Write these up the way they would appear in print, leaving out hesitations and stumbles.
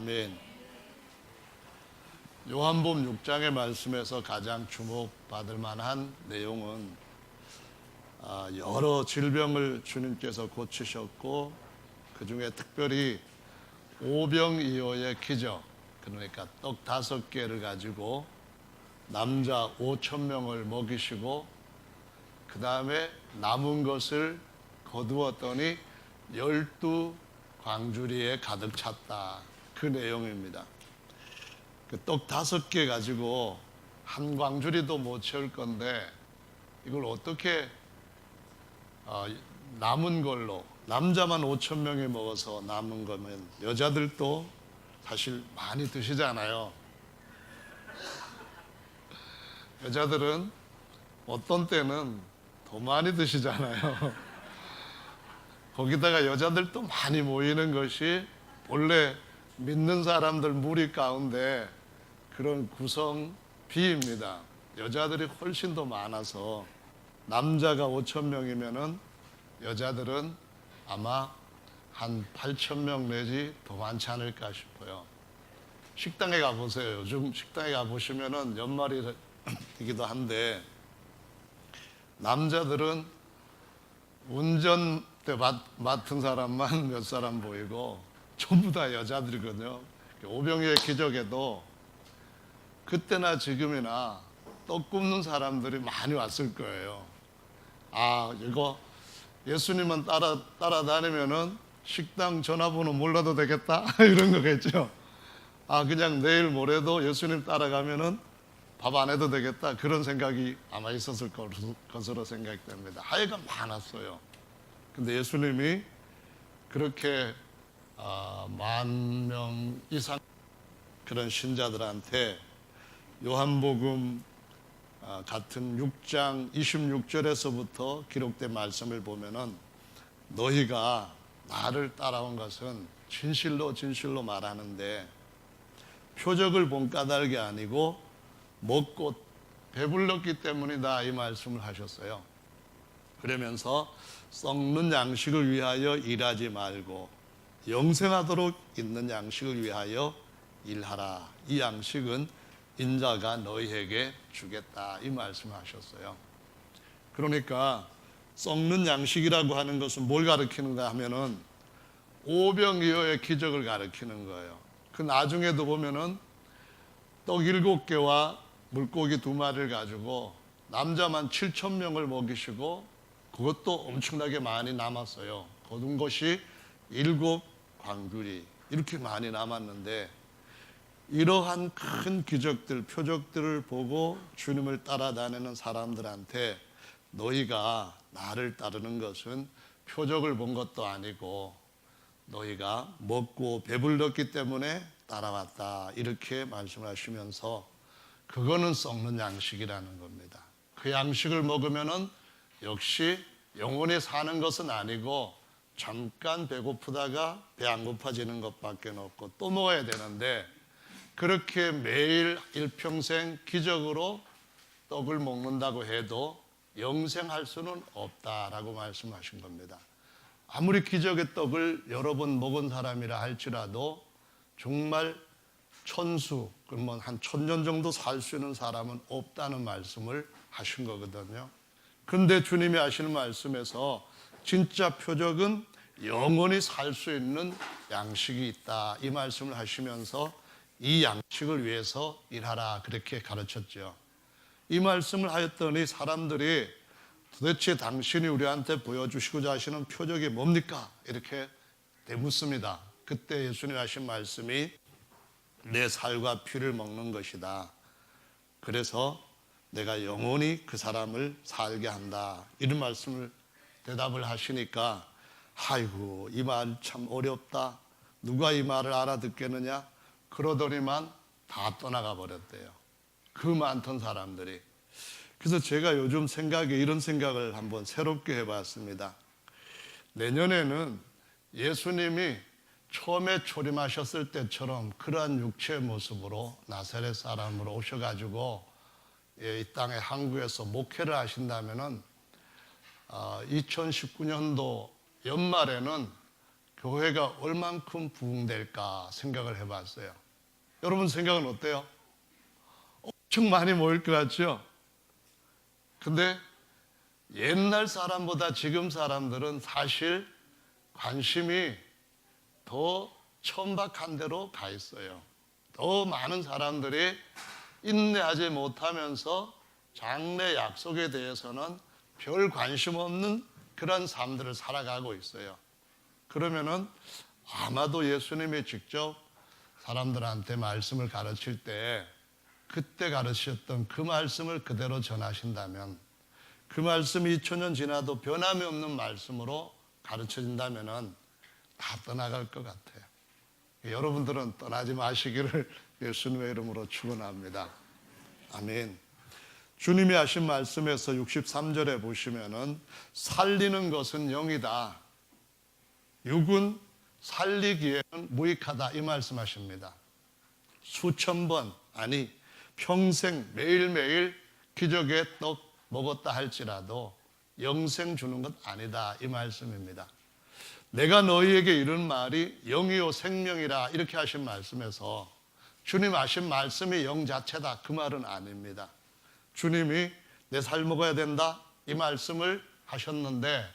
아멘. 요한복음 6장의 말씀에서 가장 주목받을 만한 내용은 여러 질병을 주님께서 고치셨고 그 중에 특별히 오병이어의 기적, 그러니까 떡 5개를 가지고 남자 5,000명을 먹이시고 그 다음에 남은 것을 거두었더니 12 광주리에 가득 찼다. 그 내용입니다. 그 떡 5개 가지고 한 광주리도 못 채울 건데 이걸 어떻게 남은 걸로, 남자만 5,000명이 먹어서 남은 거면 여자들도 사실 많이 드시잖아요. 여자들은 어떤 때는 더 많이 드시잖아요. 거기다가 여자들도 많이 모이는 것이 본래 믿는 사람들 무리 가운데 그런 구성비입니다. 여자들이 훨씬 더 많아서 남자가 5,000명이면은 여자들은 아마 한 8,000명 내지 더 많지 않을까 싶어요. 식당에 가보세요. 요즘 식당에 가보시면은 연말이기도 한데 남자들은 운전 때 맡은 사람만 몇 사람 보이고 전부 다 여자들이거든요. 오병이의 기적에도 그때나 지금이나 떡 굽는 사람들이 많이 왔을 거예요. 이거 예수님만 따라다니면은 식당 전화번호 몰라도 되겠다 이런 거겠죠. 그냥 내일 모레도 예수님 따라가면은 밥 안 해도 되겠다 그런 생각이 아마 있었을 것으로 생각됩니다. 하여간 많았어요. 근데 예수님이 그렇게 10,000명 이상 그런 신자들한테 요한복음 같은 6장 26절에서부터 기록된 말씀을 보면은 너희가 나를 따라온 것은 진실로 진실로 말하는데 표적을 본 까닭이 아니고 먹고 배불렀기 때문이다, 이 말씀을 하셨어요. 그러면서 썩는 양식을 위하여 일하지 말고 영생하도록 있는 양식을 위하여 일하라. 이 양식은 인자가 너희에게 주겠다, 이 말씀을 하셨어요. 그러니까 썩는 양식이라고 하는 것은 뭘 가리키는가 하면은 오병이어의 기적을 가리키는 거예요. 그 나중에도 보면은 떡 7개와 물고기 2마리를 가지고 남자만 7,000명을 먹이시고 그것도 엄청나게 많이 남았어요. 거둔 것이 7 광주리, 이렇게 많이 남았는데 이러한 큰 기적들, 표적들을 보고 주님을 따라다니는 사람들한테 너희가 나를 따르는 것은 표적을 본 것도 아니고 너희가 먹고 배불렀기 때문에 따라왔다, 이렇게 말씀하시면서 그거는 썩는 양식이라는 겁니다. 그 양식을 먹으면은 역시 영원히 사는 것은 아니고 잠깐 배고프다가 배 안 고파지는 것밖에 없고 또 먹어야 되는데 그렇게 매일 일평생 기적으로 떡을 먹는다고 해도 영생할 수는 없다라고 말씀하신 겁니다. 아무리 기적의 떡을 여러 번 먹은 사람이라 할지라도 정말 천수, 그러면 한 1,000년 정도 살 수 있는 사람은 없다는 말씀을 하신 거거든요. 그런데 주님이 하시는 말씀에서 진짜 표적은 영원히 살 수 있는 양식이 있다, 이 말씀을 하시면서 이 양식을 위해서 일하라, 그렇게 가르쳤죠. 이 말씀을 하였더니 사람들이 도대체 당신이 우리한테 보여주시고자 하시는 표적이 뭡니까? 이렇게 되묻습니다. 그때 예수님이 하신 말씀이 내 살과 피를 먹는 것이다. 그래서 내가 영원히 그 사람을 살게 한다, 이런 말씀을 대답을 하시니까 아이고, 이 말 참 어렵다, 누가 이 말을 알아듣겠느냐 그러더니만 다 떠나가 버렸대요. 그 많던 사람들이. 그래서 제가 요즘 이런 생각을 한번 새롭게 해봤습니다. 내년에는 예수님이 처음에 초림하셨을 때처럼 그러한 육체의 모습으로 나사렛 사람으로 오셔가지고 이 땅에 한국에서 목회를 하신다면은 2019년도 연말에는 교회가 얼만큼 부흥될까 생각을 해봤어요. 여러분 생각은 어때요? 엄청 많이 모일 것 같죠? 근데 옛날 사람보다 지금 사람들은 사실 관심이 더 천박한 데로 가 있어요. 더 많은 사람들이 인내하지 못하면서 장래 약속에 대해서는 별 관심 없는 그런 삶들을 살아가고 있어요. 그러면은 아마도 예수님이 직접 사람들한테 말씀을 가르칠 때 그때 가르치셨던 그 말씀을 그대로 전하신다면, 그 말씀이 2000년 지나도 변함이 없는 말씀으로 가르쳐진다면 다 떠나갈 것 같아요. 여러분들은 떠나지 마시기를 예수님의 이름으로 축원합니다. 아멘. 주님이 하신 말씀에서 63절에 보시면은 살리는 것은 영이다, 육은 살리기에는 무익하다, 이 말씀하십니다. 수천 번, 아니 평생 매일매일 기적의 떡 먹었다 할지라도 영생 주는 것 아니다, 이 말씀입니다. 내가 너희에게 이른 말이 영이요 생명이라 이렇게 하신 말씀에서 주님 하신 말씀이 영 자체다, 그 말은 아닙니다. 주님이 내 살 먹어야 된다 이 말씀을 하셨는데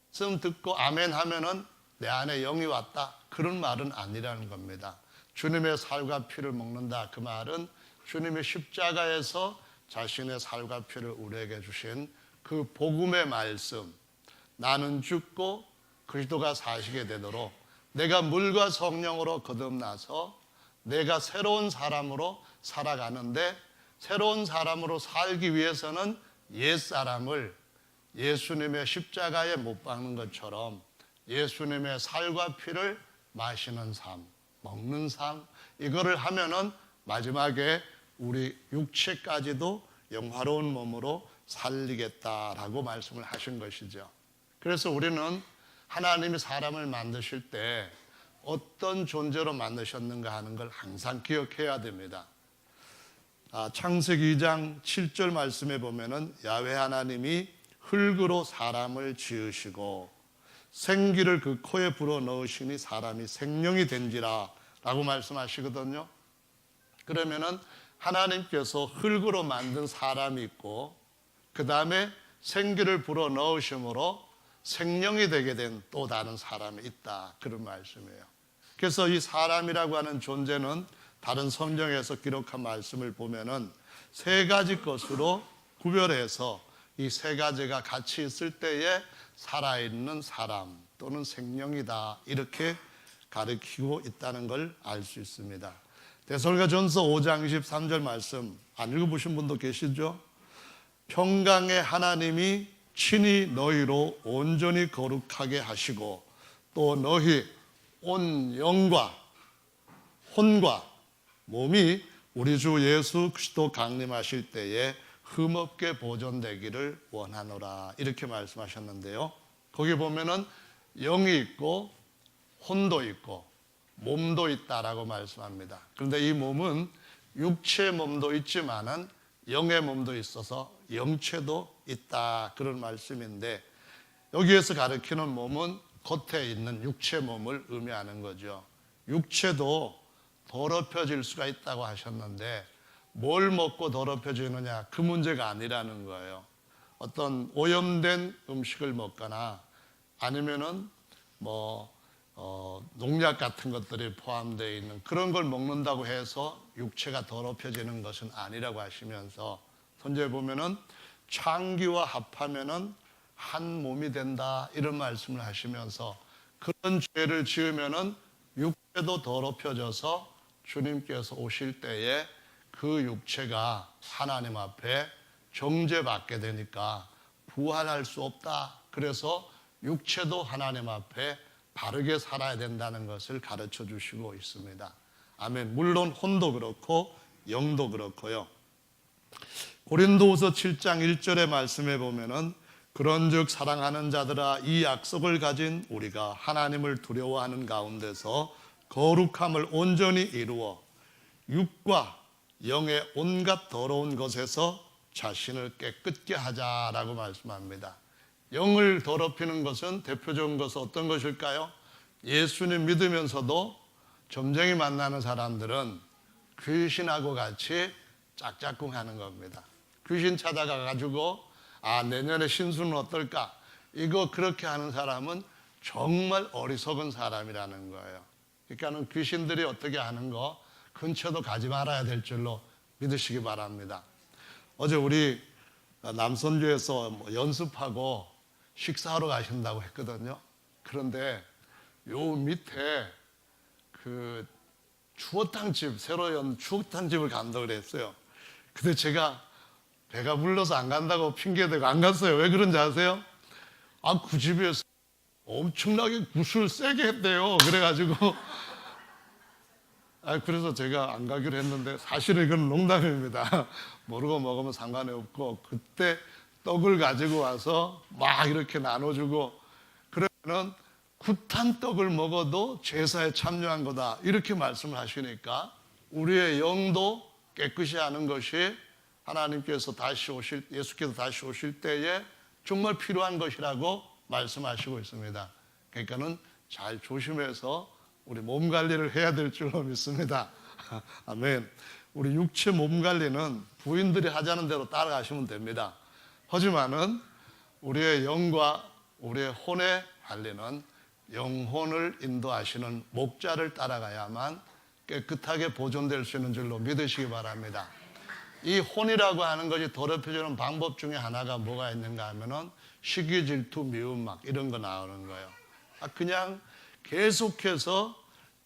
말씀 듣고 아멘 하면은 내 안에 영이 왔다, 그런 말은 아니라는 겁니다. 주님의 살과 피를 먹는다, 그 말은 주님의 십자가에서 자신의 살과 피를 우리에게 주신 그 복음의 말씀, 나는 죽고 그리스도가 사시게 되도록 내가 물과 성령으로 거듭나서 내가 새로운 사람으로 살아가는데, 새로운 사람으로 살기 위해서는 옛사람을 예수님의 십자가에 못 박는 것처럼 예수님의 살과 피를 마시는 삶, 먹는 삶, 이거를 하면은 마지막에 우리 육체까지도 영화로운 몸으로 살리겠다라고 말씀을 하신 것이죠. 그래서 우리는 하나님이 사람을 만드실 때 어떤 존재로 만드셨는가 하는 걸 항상 기억해야 됩니다. 창세기 2장 7절 말씀에 보면은 야훼 하나님이 흙으로 사람을 지으시고 생기를 그 코에 불어 넣으시니 사람이 생명이 된지라 라고 말씀하시거든요. 그러면은 하나님께서 흙으로 만든 사람이 있고 그 다음에 생기를 불어 넣으심으로 생명이 되게 된 또 다른 사람이 있다, 그런 말씀이에요. 그래서 이 사람이라고 하는 존재는 다른 성경에서 기록한 말씀을 보면은 세 가지 것으로 구별해서 이 세 가지가 같이 있을 때에 살아있는 사람 또는 생명이다, 이렇게 가르치고 있다는 걸 알 수 있습니다. 데살로니가전서 5장 23절 말씀 안 읽어보신 분도 계시죠? 평강의 하나님이 친히 너희로 온전히 거룩하게 하시고 또 너희 온 영과 혼과 몸이 우리 주 예수 그리스도 강림하실 때에 흠없게 보존되기를 원하노라, 이렇게 말씀하셨는데요. 거기 보면은 영이 있고 혼도 있고 몸도 있다라고 말씀합니다. 그런데 이 몸은 육체의 몸도 있지만은 영의 몸도 있어서 영체도 있다, 그런 말씀인데 여기에서 가르치는 몸은 겉에 있는 육체 몸을 의미하는 거죠. 육체도 더럽혀질 수가 있다고 하셨는데 뭘 먹고 더럽혀지느냐, 그 문제가 아니라는 거예요. 어떤 오염된 음식을 먹거나 아니면은 농약 같은 것들이 포함되어 있는 그런 걸 먹는다고 해서 육체가 더럽혀지는 것은 아니라고 하시면서 선지에 보면은 창기와 합하면은 한 몸이 된다, 이런 말씀을 하시면서 그런 죄를 지으면은 육체도 더럽혀져서 주님께서 오실 때에 그 육체가 하나님 앞에 정죄받게 되니까 부활할 수 없다. 그래서 육체도 하나님 앞에 바르게 살아야 된다는 것을 가르쳐 주시고 있습니다. 아멘. 물론 혼도 그렇고 영도 그렇고요. 고린도후서 7장 1절의 말씀에 보면은 그런즉 사랑하는 자들아 이 약속을 가진 우리가 하나님을 두려워하는 가운데서 거룩함을 온전히 이루어 육과 영의 온갖 더러운 것에서 자신을 깨끗게 하자라고 말씀합니다. 영을 더럽히는 것은 대표적인 것은 어떤 것일까요? 예수님 믿으면서도 점쟁이 만나는 사람들은 귀신하고 같이 짝짝꿍 하는 겁니다. 귀신 찾아가 가지고 내년에 신수는 어떨까? 이거 그렇게 하는 사람은 정말 어리석은 사람이라는 거예요. 그러니까는 귀신들이 어떻게 하는 거 근처도 가지 말아야 될 줄로 믿으시기 바랍니다. 어제 우리 남선교에서 연습하고 식사하러 가신다고 했거든요. 그런데 요 밑에 그 추어탕집, 새로 연 추어탕집을 간다고 그랬어요. 근데 제가 배가 불러서 안 간다고 핑계대고 안 갔어요. 왜 그런지 아세요? 그 집에서 엄청나게 구슬 세게 했대요. 그래가지고 그래서 제가 안 가기로 했는데 사실은 이건 농담입니다. 모르고 먹으면 상관이 없고 그때 떡을 가지고 와서 막 이렇게 나눠주고 그러면은 굿한 떡을 먹어도 제사에 참여한 거다 이렇게 말씀을 하시니까 우리의 영도 깨끗이 하는 것이 하나님께서 예수께서 다시 오실 때에 정말 필요한 것이라고 말씀하시고 있습니다. 그러니까는 잘 조심해서 우리 몸 관리를 해야 될 줄로 믿습니다. 아멘. 우리 육체 몸 관리는 부인들이 하자는 대로 따라가시면 됩니다. 하지만은 우리의 영과 우리의 혼의 관리는 영혼을 인도하시는 목자를 따라가야만 깨끗하게 보존될 수 있는 줄로 믿으시기 바랍니다. 이 혼이라고 하는 것이 더럽혀지는 방법 중에 하나가 뭐가 있는가 하면은 시기, 질투, 미움 막 이런 거 나오는 거예요. 그냥 계속해서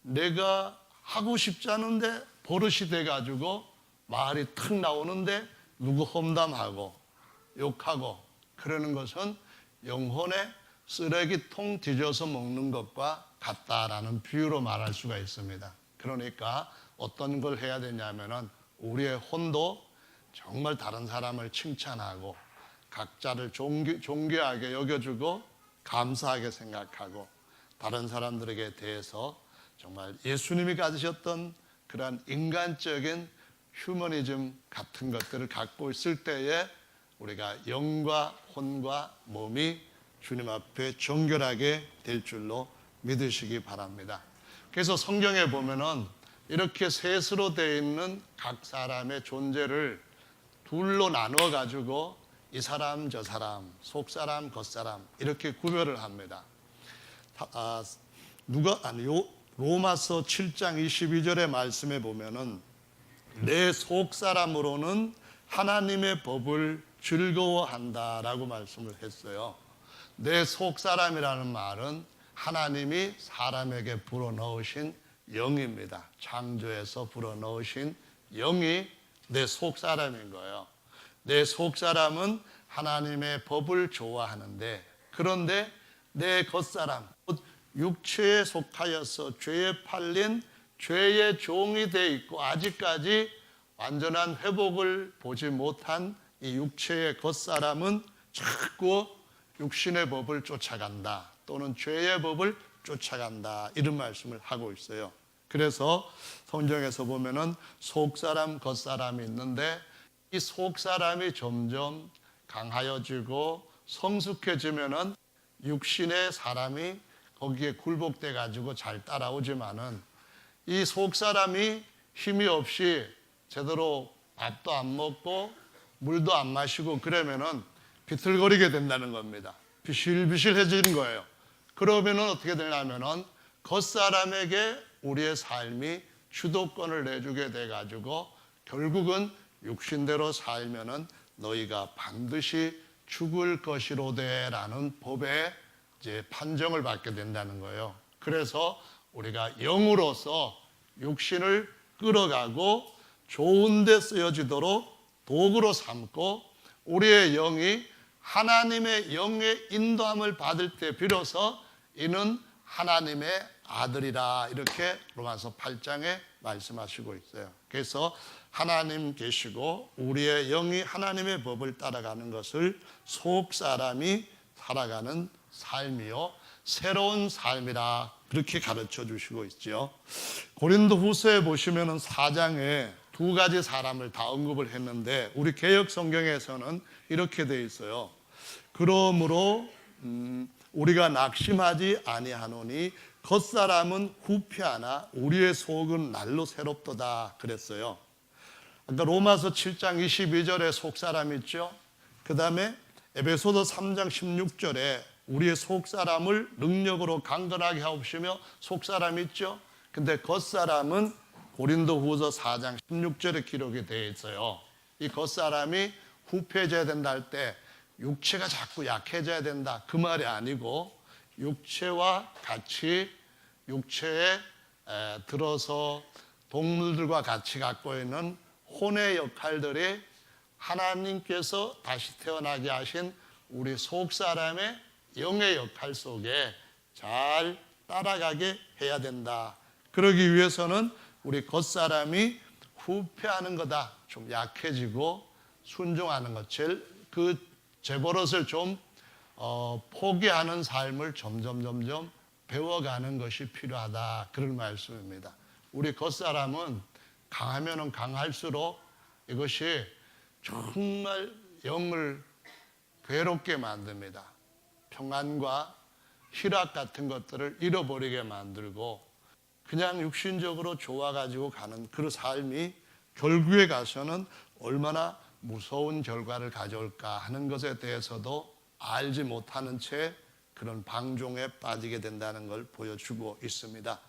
내가 하고 싶지 않은데 버릇이 돼가지고 말이 탁 나오는데 누구 험담하고 욕하고 그러는 것은 영혼의 쓰레기통 뒤져서 먹는 것과 같다라는 비유로 말할 수가 있습니다. 그러니까 어떤 걸 해야 되냐면은 우리의 혼도 정말 다른 사람을 칭찬하고 각자를 존귀하게 여겨주고 감사하게 생각하고 다른 사람들에게 대해서 정말 예수님이 가지셨던 그러한 인간적인 휴머니즘 같은 것들을 갖고 있을 때에 우리가 영과 혼과 몸이 주님 앞에 정결하게 될 줄로 믿으시기 바랍니다. 그래서 성경에 보면은 이렇게 셋으로 되어 있는 각 사람의 존재를 둘로 나누어 가지고 이 사람 저 사람, 속 사람 겉 사람 이렇게 구별을 합니다. 로마서 7장 22절의 말씀에 보면은 내 속 사람으로는 하나님의 법을 즐거워한다라고 말씀을 했어요. 내 속 사람이라는 말은 하나님이 사람에게 불어넣으신 영입니다. 창조해서 불어넣으신 영이 내 속 사람인 거예요. 내 속 사람은 하나님의 법을 좋아하는데 그런데 내 겉사람, 육체에 속하여서 죄에 팔린 죄의 종이 돼 있고 아직까지 완전한 회복을 보지 못한 이 육체의 겉사람은 자꾸 육신의 법을 쫓아간다 또는 죄의 법을 쫓아간다 이런 말씀을 하고 있어요. 그래서 성경에서 보면은 속사람 겉사람이 있는데 이 속사람이 점점 강하여지고 성숙해지면은 육신의 사람이 거기에 굴복돼 가지고 잘 따라오지만은 이 속사람이 힘이 없이 제대로 밥도 안 먹고 물도 안 마시고 그러면은 비틀거리게 된다는 겁니다. 비실비실해지는 거예요. 그러면은 어떻게 되냐면은 겉사람에게 우리의 삶이 주도권을 내주게 돼 가지고 결국은 육신대로 살면은 너희가 반드시 죽을 것이로되라는 법에 이제 판정을 받게 된다는 거예요. 그래서 우리가 영으로서 육신을 끌어가고 좋은 데 쓰여지도록 도구로 삼고 우리의 영이 하나님의 영의 인도함을 받을 때 비로소 이는 하나님의 아들이라 이렇게 로마서 8장에 말씀하시고 있어요. 그래서 하나님 계시고 우리의 영이 하나님의 법을 따라가는 것을 속 사람이 살아가는 삶이요 새로운 삶이라 그렇게 가르쳐 주시고 있죠. 고린도 후서에 보시면은 4장에 두 가지 사람을 다 언급을 했는데 우리 개역 성경에서는 이렇게 되어 있어요. 그러므로 우리가 낙심하지 아니하노니 겉사람은 후피하나 우리의 속은 날로 새롭도다 그랬어요. 아까 로마서 7장 22절에 속사람 있죠. 그 다음에 에베소서 3장 16절에 우리의 속사람을 능력으로 강건하게 하옵시며 속사람 있죠. 근데 겉사람은 고린도후서 4장 16절에 기록이 되어 있어요. 이 겉사람이 후패해져야 된다 할 때 육체가 자꾸 약해져야 된다 그 말이 아니고 육체와 같이 육체에 들어서 동물들과 같이 갖고 있는 혼의 역할들이 하나님께서 다시 태어나게 하신 우리 속사람의 영의 역할 속에 잘 따라가게 해야 된다. 그러기 위해서는 우리 겉사람이 후패하는 거다. 좀 약해지고 순종하는 것. 그 죄버릇을 좀 포기하는 삶을 점점 배워가는 것이 필요하다. 그런 말씀입니다. 우리 겉사람은 강하면 강할수록 이것이 정말 영을 괴롭게 만듭니다. 평안과 희락 같은 것들을 잃어버리게 만들고 그냥 육신적으로 좋아가지고 가는 그 삶이 결국에 가서는 얼마나 무서운 결과를 가져올까 하는 것에 대해서도 알지 못하는 채 그런 방종에 빠지게 된다는 걸 보여주고 있습니다.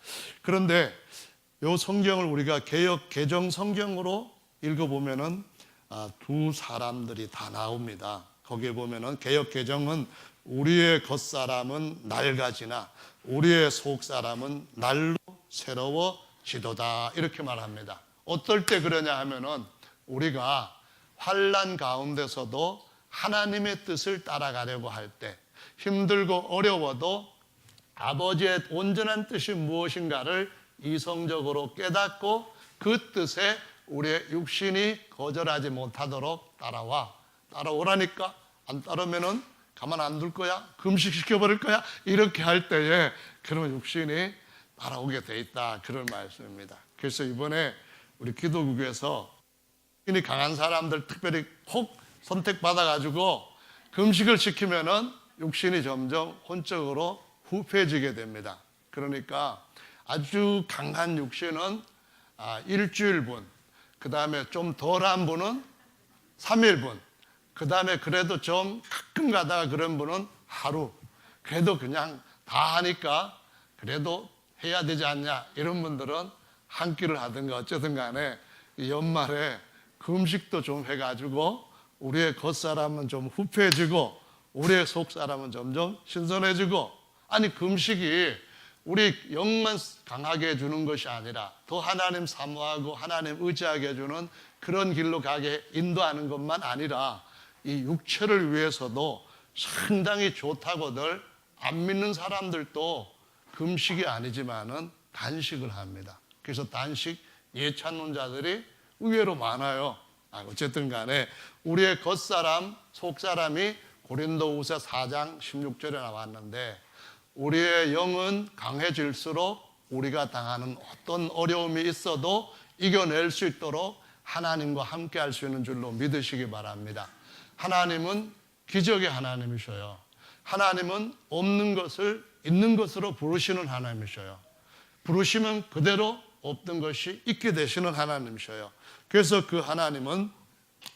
그런데 이 성경을 우리가 개역 개정 성경으로 읽어보면은 두 사람들이 다 나옵니다. 거기에 보면은 개역 개정은 우리의 겉사람은 낡아지나 우리의 속사람은 날로 새로워지도다 이렇게 말합니다. 어떨 때 그러냐 하면은 우리가 환난 가운데서도 하나님의 뜻을 따라가려고 할 때 힘들고 어려워도 아버지의 온전한 뜻이 무엇인가를 이성적으로 깨닫고 그 뜻에 우리의 육신이 거절하지 못하도록 따라오라니까 안 따르면은 가만 안 둘 거야? 금식시켜버릴 거야? 이렇게 할 때에 그러면 육신이 따라오게 돼 있다 그런 말씀입니다. 그래서 이번에 우리 기도국에서 힘이 강한 사람들 특별히 혹 선택받아가지고 금식을 시키면은 육신이 점점 혼적으로 후패해지게 됩니다. 그러니까 아주 강한 육신은 일주일분, 그 다음에 좀 덜한 분은 3일분, 그 다음에 그래도 좀 가끔 가다가 그런 분은 하루, 그래도 그냥 다 하니까 그래도 해야 되지 않냐 이런 분들은 한 끼를 하든가 어쨌든 간에 연말에 금식도 좀 해가지고 우리의 겉사람은 좀 후패해지고 우리의 속사람은 점점 신선해지고 아니 금식이 우리 영만 강하게 해주는 것이 아니라 더 하나님 사모하고 하나님 의지하게 해주는 그런 길로 가게 인도하는 것만 아니라 이 육체를 위해서도 상당히 좋다고들 안 믿는 사람들도 금식이 아니지만은 단식을 합니다. 그래서 단식 예찬론 자들이 의외로 많아요. 어쨌든 간에 우리의 겉사람, 속사람이 고린도후서 4장 16절에 나왔는데 우리의 영은 강해질수록 우리가 당하는 어떤 어려움이 있어도 이겨낼 수 있도록 하나님과 함께 할 수 있는 줄로 믿으시기 바랍니다. 하나님은 기적의 하나님이셔요. 하나님은 없는 것을 있는 것으로 부르시는 하나님이셔요. 부르시면 그대로 없던 것이 있게 되시는 하나님이셔요. 그래서 그 하나님은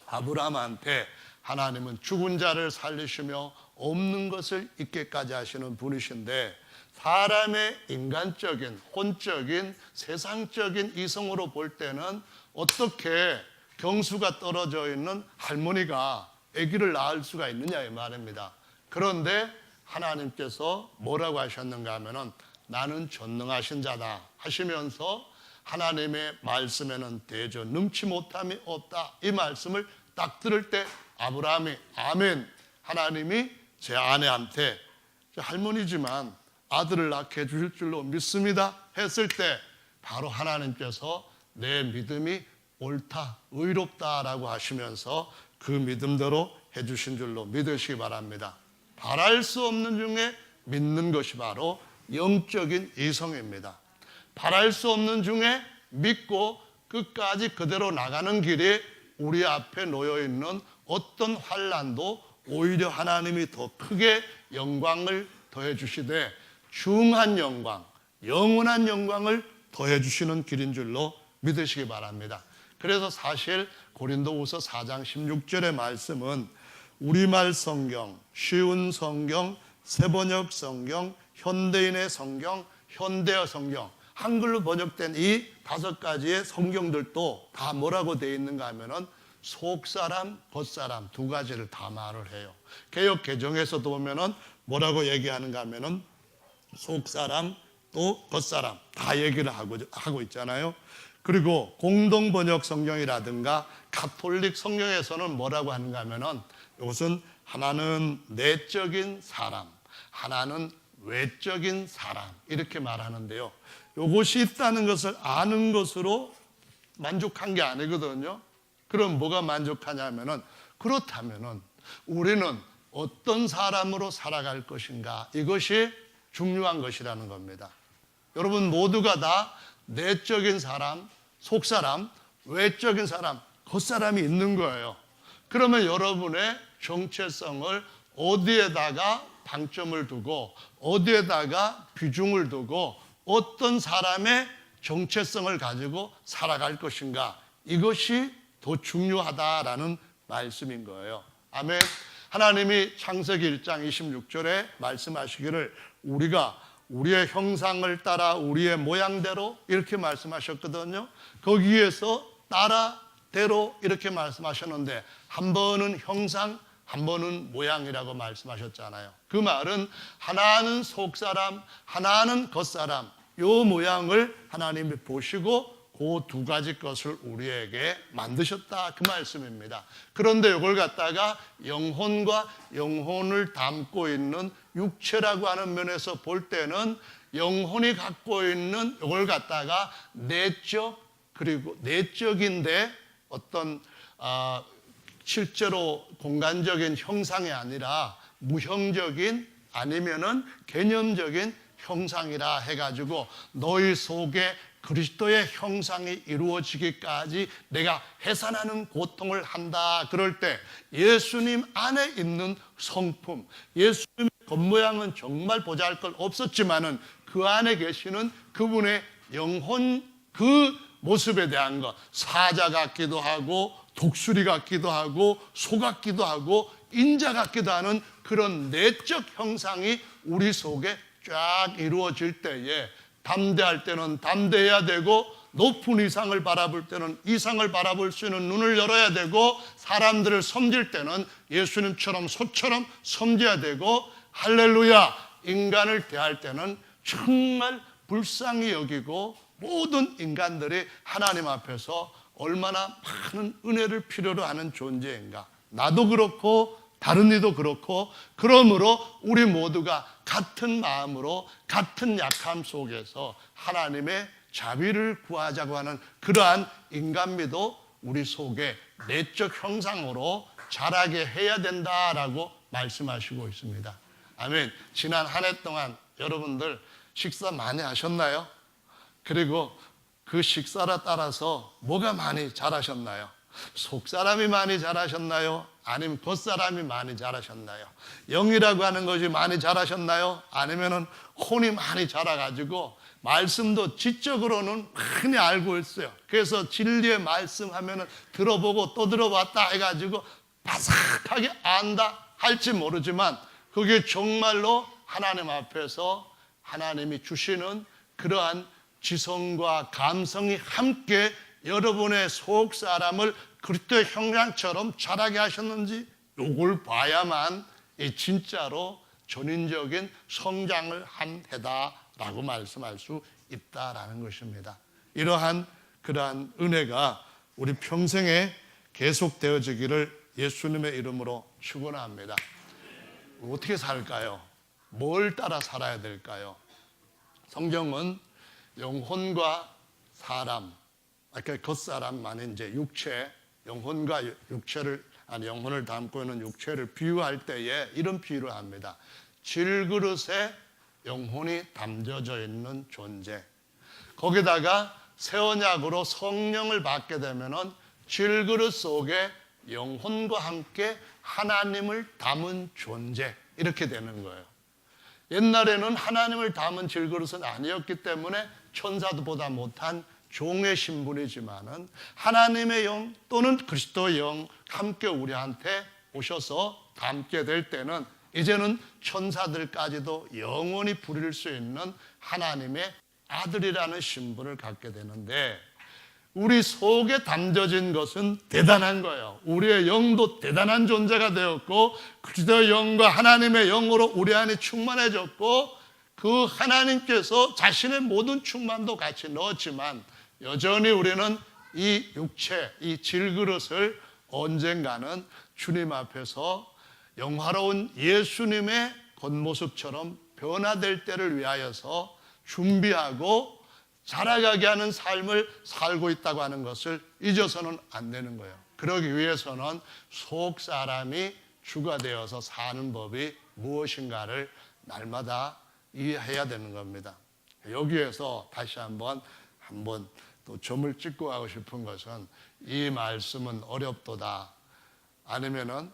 아브라함한테 하나님은 죽은 자를 살리시며 없는 것을 있게까지 하시는 분이신데 사람의 인간적인, 혼적인, 세상적인 이성으로 볼 때는 어떻게 경수가 떨어져 있는 할머니가 아기를 낳을 수가 있느냐 이 말입니다. 그런데 하나님께서 뭐라고 하셨는가 하면은 나는 전능하신 자다 하시면서 하나님의 말씀에는 대저 능치 못함이 없다 이 말씀을 딱 들을 때 아브라함이 아멘 하나님이 제 아내한테 할머니지만 아들을 낳게 해주실 줄로 믿습니다 했을 때 바로 하나님께서 내 믿음이 옳다 의롭다라고 하시면서 그 믿음대로 해주신 줄로 믿으시기 바랍니다. 바랄 수 없는 중에 믿는 것이 바로 영적인 이성입니다. 바랄 수 없는 중에 믿고 끝까지 그대로 나가는 길에 우리 앞에 놓여있는 어떤 환난도 오히려 하나님이 더 크게 영광을 더해 주시되 중한 영광, 영원한 영광을 더해 주시는 길인 줄로 믿으시기 바랍니다. 그래서 사실 고린도후서 4장 16절의 말씀은 우리말 성경, 쉬운 성경, 새번역 성경, 현대인의 성경, 현대어 성경, 한글로 번역된 이 5가지의 성경들도 다 뭐라고 되어 있는가 하면은 속사람, 겉사람 두 가지를 다 말을 해요. 개역 개정에서도 보면은 뭐라고 얘기하는가 하면은 속사람 또 겉사람 다 얘기를 하고 있잖아요. 그리고 공동 번역 성경이라든가 가톨릭 성경에서는 뭐라고 하는가 하면은 이것은 하나는 내적인 사람, 하나는 외적인 사람 이렇게 말하는데요. 이것이 있다는 것을 아는 것으로 만족한 게 아니거든요. 그럼 뭐가 만족하냐면은 그렇다면은 우리는 어떤 사람으로 살아갈 것인가 이것이 중요한 것이라는 겁니다. 여러분 모두가 다 내적인 사람, 속사람, 외적인 사람, 겉사람이 있는 거예요. 그러면 여러분의 정체성을 어디에다가 방점을 두고 어디에다가 비중을 두고 어떤 사람의 정체성을 가지고 살아갈 것인가 이것이 더 중요하다라는 말씀인 거예요. 아멘. 하나님이 창세기 1장 26절에 말씀하시기를 우리가 우리의 형상을 따라 우리의 모양대로 이렇게 말씀하셨거든요. 거기에서 따라대로 이렇게 말씀하셨는데 한 번은 형상, 한 번은 모양이라고 말씀하셨잖아요. 그 말은 하나는 속사람, 하나는 겉사람 요 모양을 하나님이 보시고 그 두 가지 것을 우리에게 만드셨다 그 말씀입니다. 그런데 이걸 갖다가 영혼과 영혼을 담고 있는 육체라고 하는 면에서 볼 때는 영혼이 갖고 있는 이걸 갖다가 내적 그리고 내적인데 어떤 실제로 공간적인 형상이 아니라 무형적인 아니면은 개념적인 형상이라 해가지고 너희 속에 그리스도의 형상이 이루어지기까지 내가 해산하는 고통을 한다. 그럴 때 예수님 안에 있는 성품, 예수님의 겉모양은 정말 보잘것 없었지만은 그 안에 계시는 그분의 영혼 그 모습에 대한 것, 사자 같기도 하고 독수리 같기도 하고 소 같기도 하고 인자 같기도 하는 그런 내적 형상이 우리 속에 쫙 이루어질 때에 담대할 때는 담대해야 되고 높은 이상을 바라볼 때는 이상을 바라볼 수 있는 눈을 열어야 되고 사람들을 섬길 때는 예수님처럼 소처럼 섬겨야 되고 할렐루야 인간을 대할 때는 정말 불쌍히 여기고 모든 인간들이 하나님 앞에서 얼마나 많은 은혜를 필요로 하는 존재인가. 나도 그렇고 다른 이도 그렇고 그러므로 우리 모두가 같은 마음으로 같은 약함 속에서 하나님의 자비를 구하자고 하는 그러한 인간미도 우리 속에 내적 형상으로 자라게 해야 된다라고 말씀하시고 있습니다. 아멘. 지난 한 해 동안 여러분들 식사 많이 하셨나요? 그리고 그 식사에 따라서 뭐가 많이 자라셨나요? 속사람이 많이 자라셨나요? 아니면 겉사람이 많이 자라셨나요? 영이라고 하는 것이 많이 자라셨나요? 아니면은 혼이 많이 자라가지고 말씀도 지적으로는 많이 알고 있어요. 그래서 진리의 말씀 하면은 들어보고 또 들어봤다 해가지고 바삭하게 안다 할지 모르지만 그게 정말로 하나님 앞에서 하나님이 주시는 그러한 지성과 감성이 함께 여러분의 속 사람을 그리스도의 형상처럼 자라게 하셨는지 요걸 봐야만 진짜로 전인적인 성장을 한 해다라고 말씀할 수 있다라는 것입니다. 이러한 그러한 은혜가 우리 평생에 계속되어지기를 예수님의 이름으로 축원합니다. 어떻게 살까요? 뭘 따라 살아야 될까요? 성경은 영혼과 사람, 아까 겉사람만 이제 육체, 영혼과 육체를 영혼을 담고 있는 육체를 비유할 때에 이런 비유를 합니다. 질그릇에 영혼이 담겨져 있는 존재. 거기다가 새 언약으로 성령을 받게 되면은 질그릇 속에 영혼과 함께 하나님을 담은 존재 이렇게 되는 거예요. 옛날에는 하나님을 담은 질그릇은 아니었기 때문에 천사들보다 못한 종의 신분이지만은 하나님의 영 또는 그리스도의 영 함께 우리한테 오셔서 담게 될 때는 이제는 천사들까지도 영원히 부릴 수 있는 하나님의 아들이라는 신분을 갖게 되는데, 우리 속에 담겨진 것은 대단한 거예요. 우리의 영도 대단한 존재가 되었고, 그리스도의 영과 하나님의 영으로 우리 안에 충만해졌고, 그 하나님께서 자신의 모든 충만도 같이 넣었지만 여전히 우리는 이 육체, 이 질그릇을 언젠가는 주님 앞에서 영화로운 예수님의 겉모습처럼 변화될 때를 위하여서 준비하고 자라가게 하는 삶을 살고 있다고 하는 것을 잊어서는 안 되는 거예요. 그러기 위해서는 속 사람이 주가 되어서 사는 법이 무엇인가를 날마다 이해해야 되는 겁니다. 여기에서 다시 한번 또 점을 찍고 가고 싶은 것은, 이 말씀은 어렵도다, 아니면은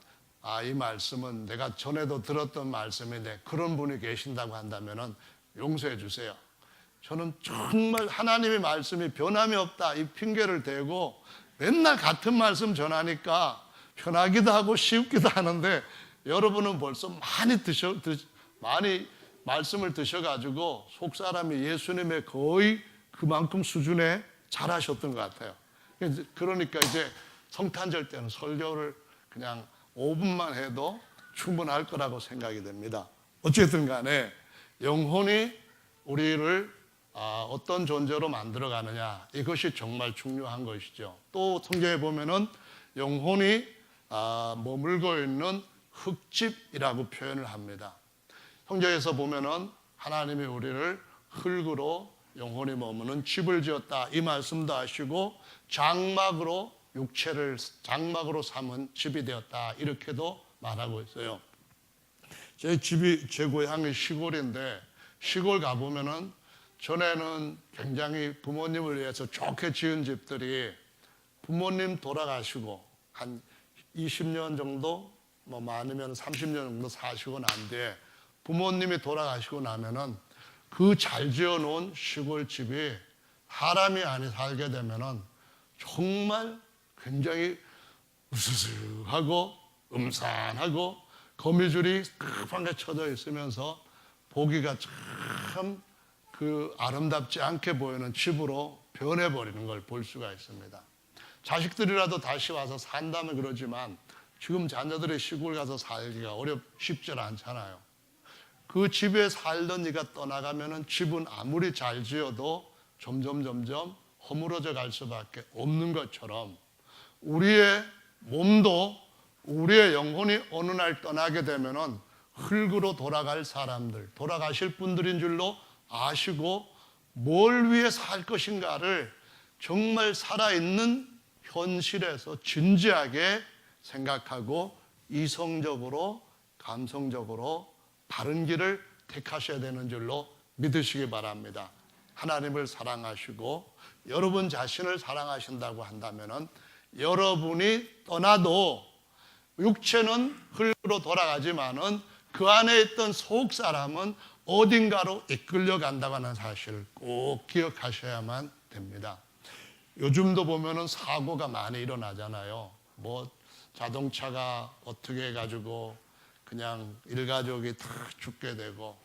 이 말씀은 내가 전에도 들었던 말씀인데 그런 분이 계신다고 한다면은 용서해 주세요. 저는 정말 하나님의 말씀이 변함이 없다 이 핑계를 대고 맨날 같은 말씀 전하니까 편하기도 하고 쉽기도 하는데, 여러분은 벌써 많이 말씀을 드셔가지고 속 사람이 예수님의 거의 그만큼 수준에 잘하셨던 것 같아요. 그러니까 이제 성탄절 때는 설교를 그냥 5분만 해도 충분할 거라고 생각이 됩니다. 어쨌든 간에 영혼이 우리를 어떤 존재로 만들어가느냐, 이것이 정말 중요한 것이죠. 또 성경에 보면은 영혼이 머물고 있는 흙집이라고 표현을 합니다. 성경에서 보면은 하나님이 우리를 흙으로 영혼이 머무는 집을 지었다 이 말씀도 하시고, 장막으로 육체를 장막으로 삼은 집이 되었다 이렇게도 말하고 있어요. 제 고향이 시골인데, 시골 가보면은 전에는 굉장히 부모님을 위해서 좋게 지은 집들이 부모님 돌아가시고 한 20년 정도, 뭐 많으면 30년 정도 사시고 난 뒤에 부모님이 돌아가시고 나면은 그 잘 지어놓은 시골집이 사람이 안에 살게 되면은 정말 굉장히 으스스하고 음산하고 거미줄이 급하게 쳐져 있으면서 보기가 참 그 아름답지 않게 보이는 집으로 변해버리는 걸 볼 수가 있습니다. 자식들이라도 다시 와서 산다면 그러지만 지금 자녀들이 시골 가서 살기가 쉽지 않잖아요. 그 집에 살던 이가 떠나가면은 집은 아무리 잘 지어도 점점 허물어져 갈 수밖에 없는 것처럼, 우리의 몸도 우리의 영혼이 어느 날 떠나게 되면은 흙으로 돌아갈 사람들, 돌아가실 분들인 줄로 아시고 뭘 위해 살 것인가를 정말 살아있는 현실에서 진지하게 생각하고 이성적으로 감성적으로 바른 길을 택하셔야 되는 줄로 믿으시기 바랍니다. 하나님을 사랑하시고 여러분 자신을 사랑하신다고 한다면은 여러분이 떠나도 육체는 흙으로 돌아가지만은 그 안에 있던 속 사람은 어딘가로 이끌려 간다고 하는 사실을 꼭 기억하셔야만 됩니다. 요즘도 보면은 사고가 많이 일어나잖아요. 뭐 자동차가 어떻게 해가지고 그냥 일가족이 다 죽게 되고,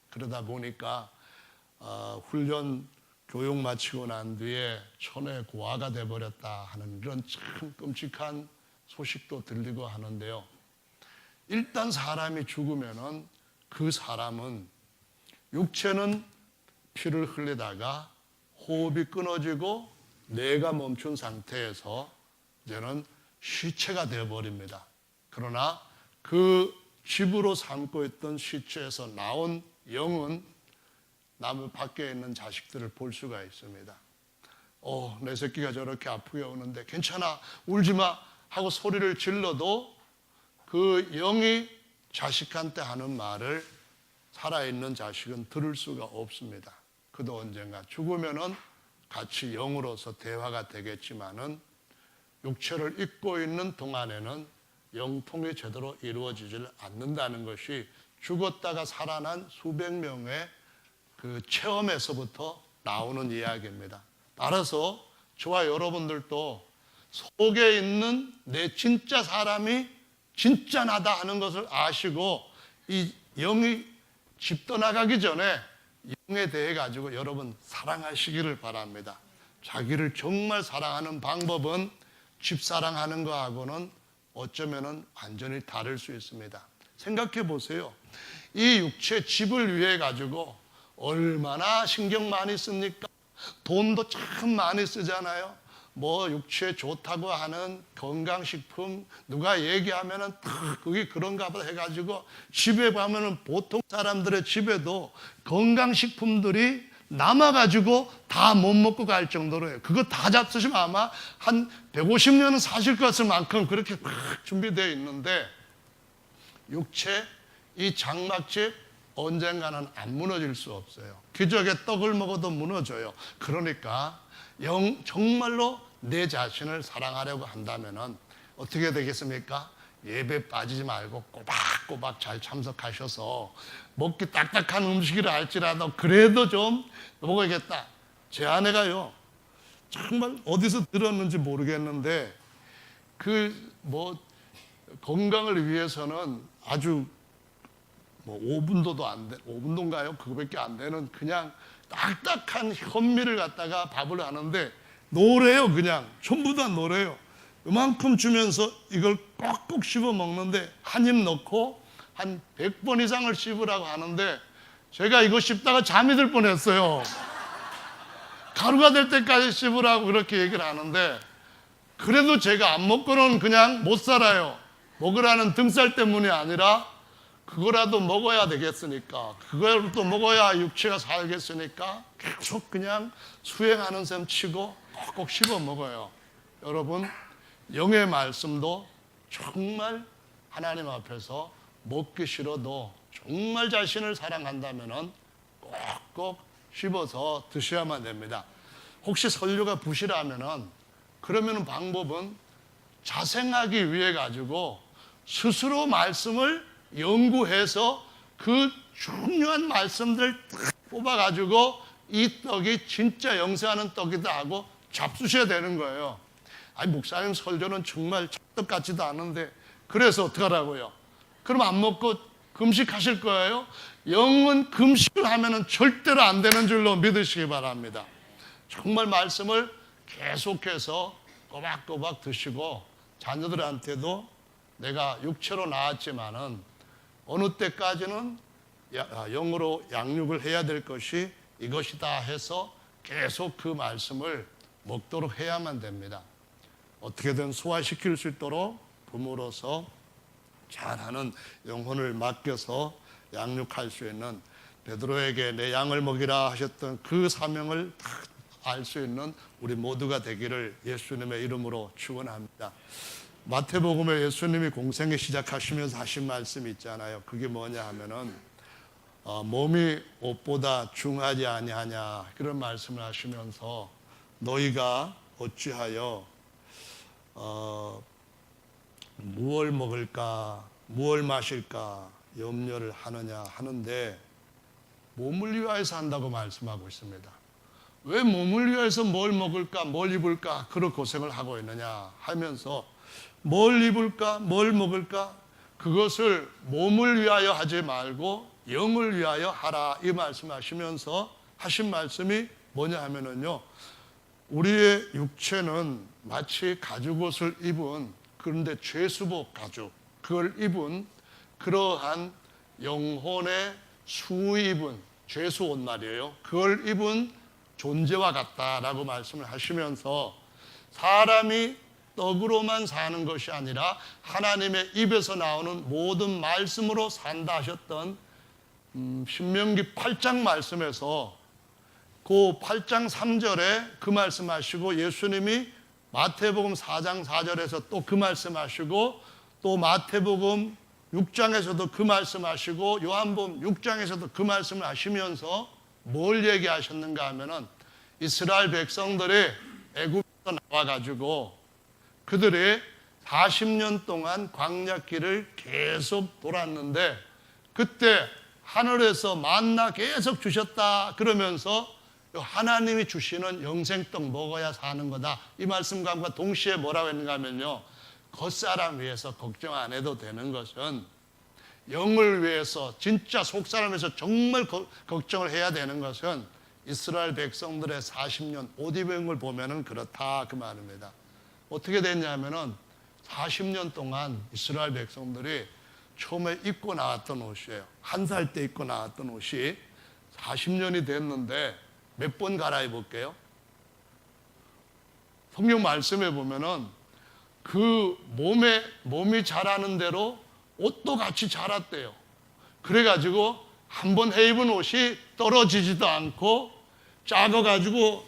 그러다 보니까 훈련 교육 마치고 난 뒤에 천에 고아가 돼버렸다 하는 이런 참 끔찍한 소식도 들리고 하는데요. 일단 사람이 죽으면은 그 사람은 육체는 피를 흘리다가 호흡이 끊어지고 뇌가 멈춘 상태에서 이제는 시체가 되어버립니다. 그러나 그 집으로 삼고 있던 시체에서 나온 영은 나무 밖에 있는 자식들을 볼 수가 있습니다. 내 새끼가 저렇게 아프게 우는데 괜찮아, 울지 마 하고 소리를 질러도 그 영이 자식한테 하는 말을 살아있는 자식은 들을 수가 없습니다. 그도 언젠가 죽으면은 같이 영으로서 대화가 되겠지만은 육체를 입고 있는 동안에는 영통이 제대로 이루어지질 않는다는 것이 죽었다가 살아난 수백 명의 그 체험에서부터 나오는 이야기입니다. 따라서 저와 여러분들도 속에 있는 내 진짜 사람이 진짜 나다 하는 것을 아시고 이 영이 집 떠나가기 전에 영에 대해 가지고 여러분 사랑하시기를 바랍니다. 자기를 정말 사랑하는 방법은 집 사랑하는 거하고는 어쩌면은 완전히 다를 수 있습니다. 생각해 보세요. 이 육체 집을 위해 가지고 얼마나 신경 많이 씁니까? 돈도 참 많이 쓰잖아요. 뭐 육체에 좋다고 하는 건강식품 누가 얘기하면은 그게 그런가 보다 해가지고 집에 가면은 보통 사람들의 집에도 건강식품들이 남아가지고 다 못 먹고 갈 정도로 해요. 그거 다 잡수시면 아마 한 150년은 사실 것을 만큼 그렇게 막 준비되어 있는데 육체 이 장막집 언젠가는 안 무너질 수 없어요. 기적의 떡을 먹어도 무너져요. 그러니까 정말로 내 자신을 사랑하려고 한다면 어떻게 되겠습니까? 예배 빠지지 말고 꼬박꼬박 잘 참석하셔서 먹기 딱딱한 음식이라 할지라도 그래도 좀 먹어야겠다. 제 아내가요, 정말 어디서 들었는지 모르겠는데 건강을 위해서는 아주 5분도도 안 돼, 5분도인가요? 그거밖에 안 되는 그냥 딱딱한 현미를 갖다가 밥을 하는데 노래요. 그냥 전부 다 노래요. 이만큼 주면서 이걸 꼭꼭 씹어 먹는데 한 입 넣고 한 100번 이상을 씹으라고 하는데 제가 이거 씹다가 잠이 들 뻔했어요. 가루가 될 때까지 씹으라고 그렇게 얘기를 하는데 그래도 제가 안 먹고는 그냥 못 살아요. 먹으라는 등살 때문이 아니라 그거라도 먹어야 되겠으니까, 그거라도 먹어야 육체가 살겠으니까 계속 그냥 수행하는 셈 치고 꼭꼭 씹어 먹어요. 여러분, 영의 말씀도 정말 하나님 앞에서 먹기 싫어도 정말 자신을 사랑한다면 꼭꼭 씹어서 드셔야만 됩니다. 혹시 설교가 부실하면 그러면 방법은 자생하기 위해 가지고 스스로 말씀을 연구해서 그 중요한 말씀들 뽑아가지고 이 떡이 진짜 영생하는 떡이다 하고 잡수셔야 되는 거예요. 아니 목사님 설교는 정말 찰떡 같지도 않은데 그래서 어떡하라고요? 그럼 안 먹고 금식하실 거예요? 영은 금식을 하면은 절대로 안 되는 줄로 믿으시기 바랍니다. 정말 말씀을 계속해서 꼬박꼬박 드시고 자녀들한테도 내가 육체로 나왔지만은 어느 때까지는 영으로 양육을 해야 될 것이 이것이다 해서 계속 그 말씀을 먹도록 해야만 됩니다. 어떻게든 소화시킬 수 있도록 부모로서 잘하는 영혼을 맡겨서 양육할 수 있는 베드로에게 내 양을 먹이라 하셨던 그 사명을 알 수 있는 우리 모두가 되기를 예수님의 이름으로 축원합니다. 마태복음에 예수님이 공생애 시작하시면서 하신 말씀이 있잖아요. 그게 뭐냐 하면은 몸이 옷보다 중하지 아니하냐 그런 말씀을 하시면서 너희가 어찌하여 무엇을 먹을까 무엇을 마실까 염려를 하느냐 하는데 몸을 위하여서 한다고 말씀하고 있습니다. 왜 몸을 위하여서 뭘 먹을까 뭘 입을까 그런 고생을 하고 있느냐 하면서 뭘 입을까 뭘 먹을까 그것을 몸을 위하여 하지 말고 영을 위하여 하라 이 말씀하시면서 하신 말씀이 뭐냐 하면은요, 우리의 육체는 마치 가죽옷을 입은 그런데 죄수복 가죽 그걸 입은 그러한 영혼의 수입은 죄수옷 말이에요. 그걸 입은 존재와 같다라고 말씀을 하시면서 사람이 떡으로만 사는 것이 아니라 하나님의 입에서 나오는 모든 말씀으로 산다 하셨던 신명기 8장 말씀에서 그 8장 3절에 그 말씀하시고 예수님이 마태복음 4장 4절에서 또 그 말씀하시고 또 마태복음 6장에서도 그 말씀하시고 요한복음 6장에서도 그 말씀을 하시면서 뭘 얘기하셨는가 하면은 이스라엘 백성들이 애굽에서 나와가지고 그들이 40년 동안 광야길을 계속 돌았는데 그때 하늘에서 만나 계속 주셨다 그러면서 하나님이 주시는 영생떡 먹어야 사는 거다. 이 말씀과 동시에 뭐라고 했는가 하면요, 겉사람 위해서 걱정 안 해도 되는 것은 영을 위해서, 진짜 속사람에서 정말 걱정을 해야 되는 것은 이스라엘 백성들의 40년 옷 입은 걸 보면은 그렇다 그 말입니다. 어떻게 됐냐면은 40년 동안 이스라엘 백성들이 처음에 입고 나왔던 옷이에요. 한 살 때 입고 나왔던 옷이 40년이 됐는데 몇 번 갈아입을게요? 성경 말씀에 보면은 그 몸이 자라는 대로 옷도 같이 자랐대요. 그래가지고 한 번 해입은 옷이 떨어지지도 않고, 작아가지고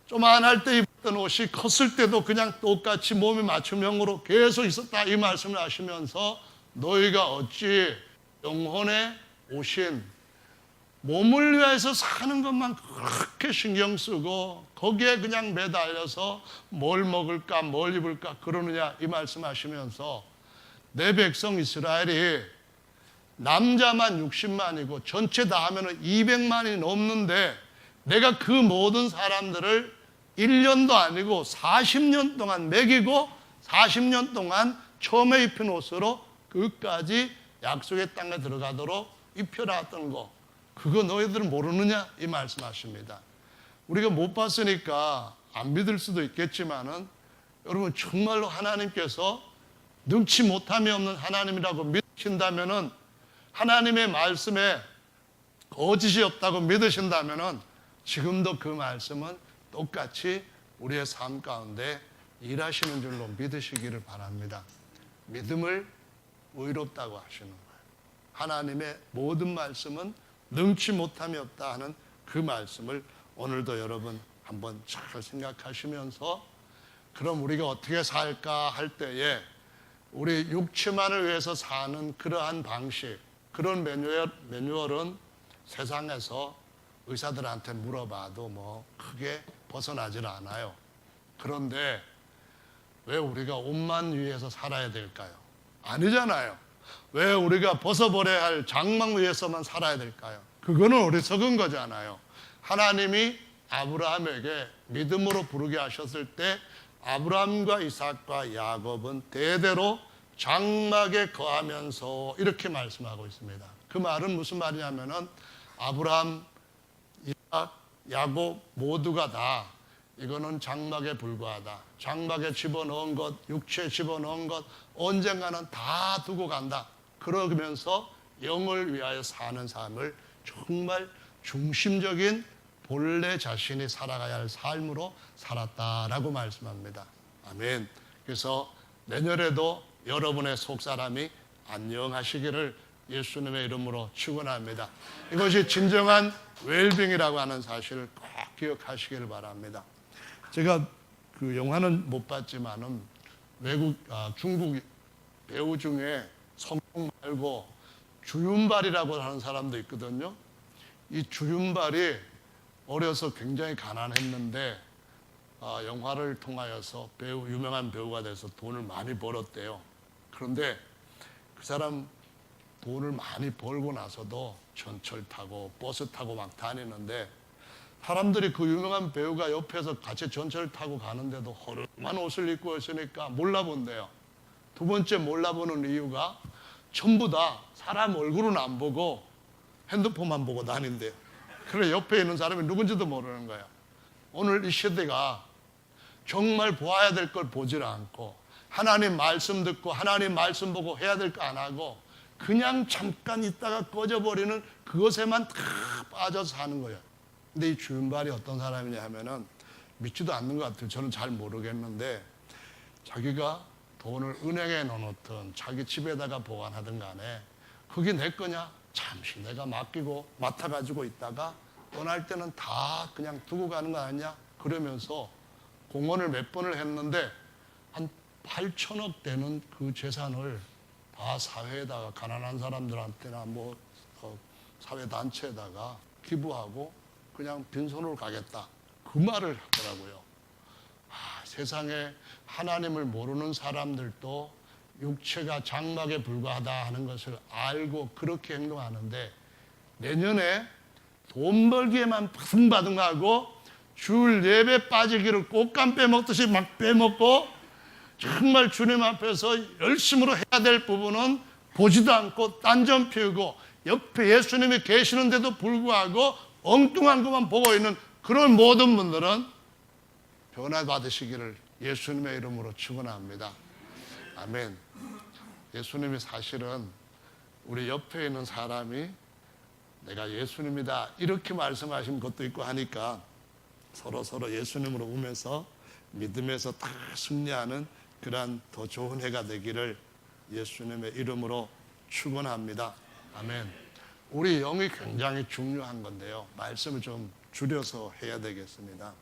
조만할 때 입던 옷이 컸을 때도 그냥 똑같이 몸에 맞춤형으로 계속 있었다 이 말씀을 하시면서, 너희가 어찌 영혼의 오신 몸을 위해서 사는 것만 그렇게 신경 쓰고 거기에 그냥 매달려서 뭘 먹을까 뭘 입을까 그러느냐 이 말씀하시면서, 내 백성 이스라엘이 남자만 60만이고 전체 다 하면 200만이 넘는데 내가 그 모든 사람들을 1년도 아니고 40년 동안 먹이고 40년 동안 처음에 입힌 옷으로 끝까지 약속의 땅에 들어가도록 입혀놨던 거, 그거 너희들은 모르느냐 이 말씀하십니다. 우리가 못 봤으니까 안 믿을 수도 있겠지만은, 여러분 정말로 하나님께서 능치 못함이 없는 하나님이라고 믿으신다면은, 하나님의 말씀에 거짓이 없다고 믿으신다면은 지금도 그 말씀은 똑같이 우리의 삶 가운데 일하시는 줄로 믿으시기를 바랍니다. 믿음을 의롭다고 하시는 거예요. 하나님의 모든 말씀은 능치 못함이 없다 하는 그 말씀을 오늘도 여러분 한번 잘 생각하시면서, 그럼 우리가 어떻게 살까 할 때에 우리 육체만을 위해서 사는 그러한 방식, 그런 매뉴얼은 세상에서 의사들한테 물어봐도 뭐 크게 벗어나질 않아요. 그런데 왜 우리가 옷만 위해서 살아야 될까요? 아니잖아요. 왜 우리가 벗어버려야 할 장막 위에서만 살아야 될까요? 그거는 어리석은 거잖아요. 하나님이 아브라함에게 믿음으로 부르게 하셨을 때 아브라함과 이삭과 야곱은 대대로 장막에 거하면서 이렇게 말씀하고 있습니다. 그 말은 무슨 말이냐면은, 아브라함, 이삭, 야곱 모두가 다 이거는 장막에 불과하다. 장막에 집어넣은 것, 육체에 집어넣은 것 언젠가는 다 두고 간다. 그러면서 영을 위하여 사는 삶을 정말 중심적인 본래 자신이 살아가야 할 삶으로 살았다라고 말씀합니다. 아멘. 그래서 내년에도 여러분의 속사람이 안녕하시기를 예수님의 이름으로 축원합니다. 이것이 진정한 웰빙이라고 하는 사실을 꼭 기억하시기를 바랍니다. 제가 그 영화는 못 봤지만은 중국 배우 중에 성룡 말고 주윤발이라고 하는 사람도 있거든요. 이 주윤발이 어려서 굉장히 가난했는데 영화를 통하여서 유명한 배우가 돼서 돈을 많이 벌었대요. 그런데 그 사람 돈을 많이 벌고 나서도 전철 타고 버스 타고 막 다니는데, 사람들이 그 유명한 배우가 옆에서 같이 전철 타고 가는데도 허름한 옷을 입고 있으니까 몰라본대요. 두 번째 몰라보는 이유가 전부 다 사람 얼굴은 안 보고 핸드폰만 보고 다닌대요. 그래 옆에 있는 사람이 누군지도 모르는 거예요. 오늘 이 시대가 정말 보아야 될 걸 보질 않고, 하나님 말씀 듣고 하나님 말씀 보고 해야 될 거 안 하고 그냥 잠깐 있다가 꺼져버리는 그것에만 다 빠져서 사는 거예요. 근데 이 주윤발이 어떤 사람이냐 하면은 믿지도 않는 것 같아요. 저는 잘 모르겠는데, 자기가 돈을 은행에 넣어놓든 자기 집에다가 보관하든 간에 그게 내 거냐? 잠시 내가 맡아가지고 있다가 떠날 때는 다 그냥 두고 가는 거 아니냐? 그러면서 공헌을 몇 번을 했는데 한 8천억 되는 그 재산을 다 사회에다가, 가난한 사람들한테나 뭐 사회단체에다가 기부하고 그냥 빈손으로 가겠다, 그 말을 하더라고요. 세상에 하나님을 모르는 사람들도 육체가 장막에 불과하다 하는 것을 알고 그렇게 행동하는데, 내년에 돈 벌기에만 바둥바둥하고 줄 예배 빠지기를 꽃감 빼먹듯이 막 빼먹고 정말 주님 앞에서 열심으로 해야 될 부분은 보지도 않고 딴점 피우고 옆에 예수님이 계시는데도 불구하고 엉뚱한 것만 보고 있는 그런 모든 분들은 변화받으시기를 예수님의 이름으로 축원합니다. 아멘. 예수님이 사실은 우리 옆에 있는 사람이 내가 예수님이다 이렇게 말씀하신 것도 있고 하니까 서로 예수님으로 오면서 믿음에서 다 승리하는 그러한 더 좋은 해가 되기를 예수님의 이름으로 축원합니다. 아멘. 우리 영이 굉장히 중요한 건데요. 말씀을 좀 줄여서 해야 되겠습니다.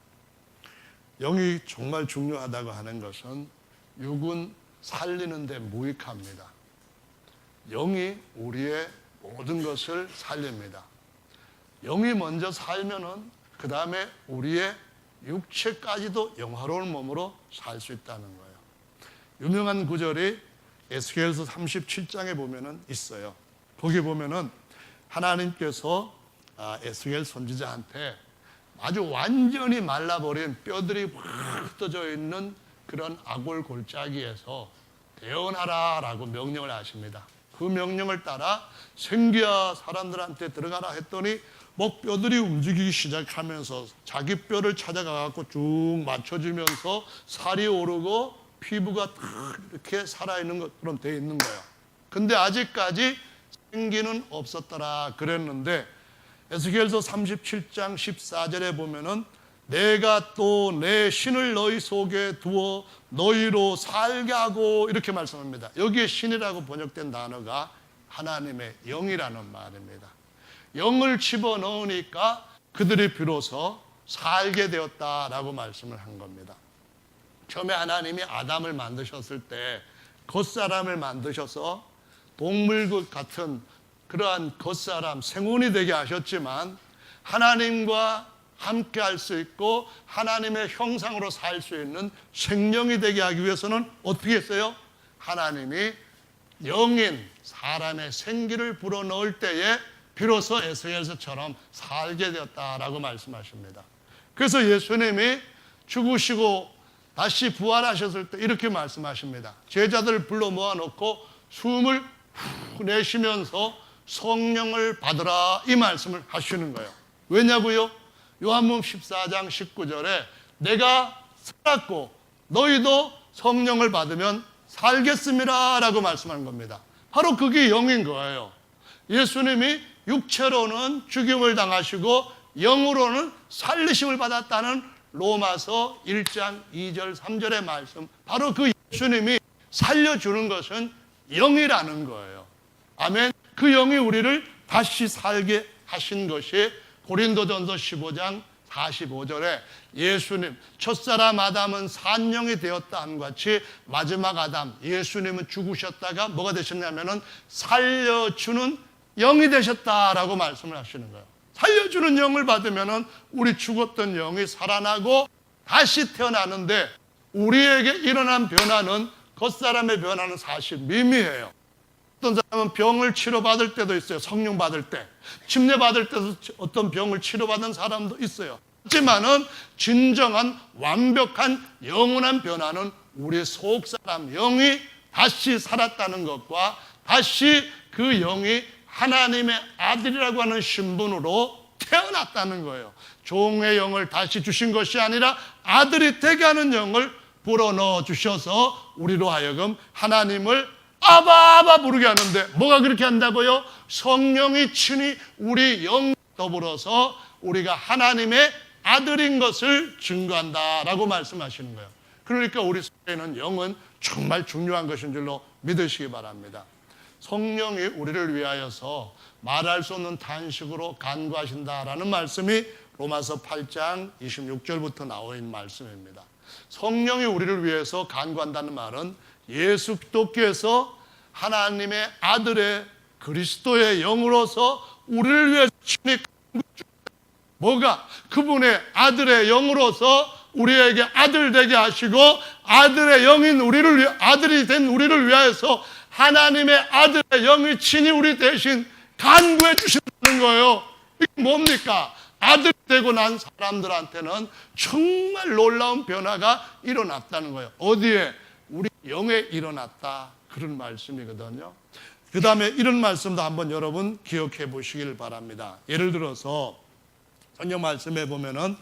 영이 정말 중요하다고 하는 것은 육은 살리는 데 무익합니다. 영이 우리의 모든 것을 살립니다. 영이 먼저 살면은 그 다음에 우리의 육체까지도 영화로운 몸으로 살 수 있다는 거예요. 유명한 구절이 에스겔서 37장에 보면은 있어요. 거기 보면은 하나님께서 에스겔 선지자한테 아주 완전히 말라버린 뼈들이 확 흩어져 있는 그런 아골 골짜기에서 대언하라라고 명령을 하십니다. 그 명령을 따라 생기야 사람들한테 들어가라 했더니 뭐 뼈들이 움직이기 시작하면서 자기 뼈를 찾아가갖고 쭉 맞춰주면서 살이 오르고 피부가 탁 이렇게 살아있는 것처럼 되어 있는 거예요. 근데 아직까지 생기는 없었더라 그랬는데 에스겔서 37장 14절에 보면은 내가 또 내 신을 너희 속에 두어 너희로 살게 하고 이렇게 말씀합니다. 여기에 신이라고 번역된 단어가 하나님의 영이라는 말입니다. 영을 집어넣으니까 그들이 비로소 살게 되었다라고 말씀을 한 겁니다. 처음에 하나님이 아담을 만드셨을 때 겉사람을 만드셔서 동물 같은 그러한 겉사람, 생혼이 되게 하셨지만 하나님과 함께 할 수 있고 하나님의 형상으로 살 수 있는 생명이 되게 하기 위해서는 어떻게 했어요? 하나님이 영인 사람의 생기를 불어넣을 때에 비로소 에스겔서처럼 살게 되었다라고 말씀하십니다. 그래서 예수님이 죽으시고 다시 부활하셨을 때 이렇게 말씀하십니다. 제자들을 불러 모아놓고 숨을 후 내쉬면서 성령을 받으라 이 말씀을 하시는 거예요. 왜냐고요? 요한복음 14장 19절에 내가 살았고 너희도 성령을 받으면 살겠습니다 라고 말씀한 겁니다. 바로 그게 영인 거예요. 예수님이 육체로는 죽임을 당하시고 영으로는 살리심을 받았다는 로마서 1장 2절 3절의 말씀, 바로 그 예수님이 살려주는 것은 영이라는 거예요. 아멘. 그 영이 우리를 다시 살게 하신 것이 고린도전서 15장 45절에 예수님 첫사람 아담은 산영이 되었다 함과 같이 마지막 아담 예수님은 죽으셨다가 뭐가 되셨냐면은 살려주는 영이 되셨다라고 말씀을 하시는 거예요. 살려주는 영을 받으면은 우리 죽었던 영이 살아나고 다시 태어나는데 우리에게 일어난 변화는 겉사람의 변화는 사실 미미해요. 어떤 사람은 병을 치료받을 때도 있어요. 성령 받을 때. 침례 받을 때도 어떤 병을 치료받은 사람도 있어요. 하지만은 진정한 완벽한 영원한 변화는 우리 속사람 영이 다시 살았다는 것과 다시 그 영이 하나님의 아들이라고 하는 신분으로 태어났다는 거예요. 종의 영을 다시 주신 것이 아니라 아들이 되게 하는 영을 불어넣어 주셔서 우리로 하여금 하나님을 아바 부르게 하는데 뭐가 그렇게 한다고요? 성령이 친히 우리 영 더불어서 우리가 하나님의 아들인 것을 증거한다라고 말씀하시는 거예요. 그러니까 우리 속에는 영은 정말 중요한 것인 줄로 믿으시기 바랍니다. 성령이 우리를 위하여서 말할 수 없는 탄식으로 간구하신다라는 말씀이 로마서 8장 26절부터 나와 있는 말씀입니다. 성령이 우리를 위해서 간구한다는 말은 예수 그리스도께서 하나님의 아들의 그리스도의 영으로서 우리를 위해서 친히 뭐가 그분의 아들의 영으로서 우리에게 아들 되게 하시고 아들의 영인 아들이 된 우리를 위하여서 하나님의 아들의 영이 친히 우리 대신 간구해 주신다는 거예요. 이게 뭡니까? 아들이 되고 난 사람들한테는 정말 놀라운 변화가 일어났다는 거예요. 어디에? 우리 영에 일어났다. 그런 말씀이거든요. 그 다음에 이런 말씀도 한번 여러분 기억해 보시길 바랍니다. 예를 들어서 성경 말씀에 보면은